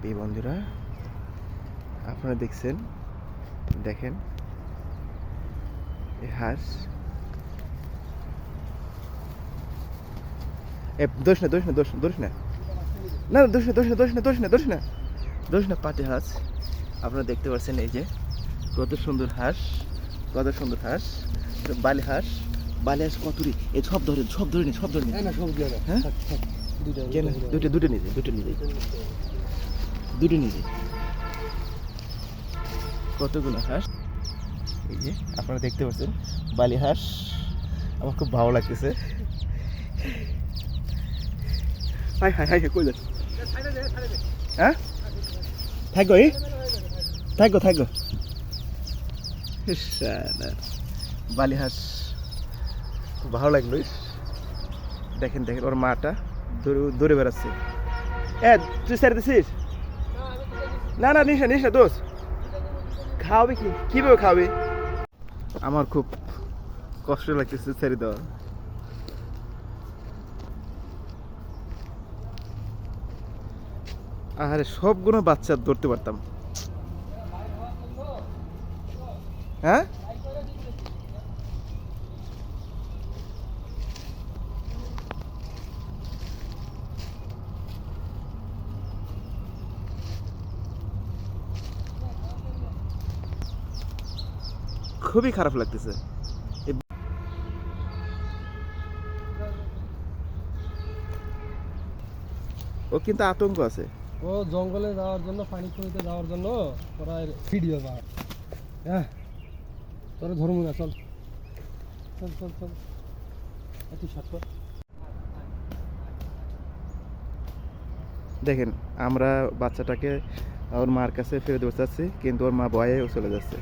এই বন্ধুরা আপনারা দেখছেন, দেখেন এই হাঁস। দোষ না দোষ না দোষ না দোষ না না দোষ না দোষ না দোষ না দোষ না দোষ না দোষ না পাতি হাঁস। আপনারা দেখতে পাচ্ছেন এই যে কত সুন্দর হাঁস, কত সুন্দর হাঁস, বালি হাঁস। বালি হাঁস কতরি, এই সব ধরেন সব ধরে নি, সব ধরে নি। হ্যাঁ কেন দুটো দুটো নিজে, দুটো নিজে, দুটো নিজে। কতগুলো হাঁস এই যে আপনারা দেখতে পাচ্ছেন, বালি হাঁস। আমার খুব ভালো লাগতেছে। হাই হাই হাই কই যাচ্ছে? হ্যাঁ থাকো, এই থাকো থাকো। বালি হাঁস খুব ভালো লাগলো। দেখেন দেখেন ওর মাটা দৌড়ে বেড়াচ্ছে। তুই ছেড়ে দিছিস? না না নিস না নিস না দোষ। খাওয়াবে কি, কিভাবে খাওয়াবে? আমার খুব কষ্ট লাগতেছে ছেড়ে দেওয়া। আরে সবগুলো বাচ্চা ধরতে পারতাম। হ্যাঁ খুবই খারাপ লাগতেছে। ও কিন্তু আতঙ্ক আছে। ও জঙ্গলে যাওয়ার জন্য, পানি খুঁড়িতে যাওয়ার জন্য ওরা ভিডিও বানায়। হ্যাঁ তোরা ধরবো না, চল চল চল চল একটু সাথে। দেখেন আমরা বাচ্চাটাকে ওর মার কাছে ফেরত দিতে চাচ্ছি, কিন্তু ওর মা ভয়ে চলে যাচ্ছে।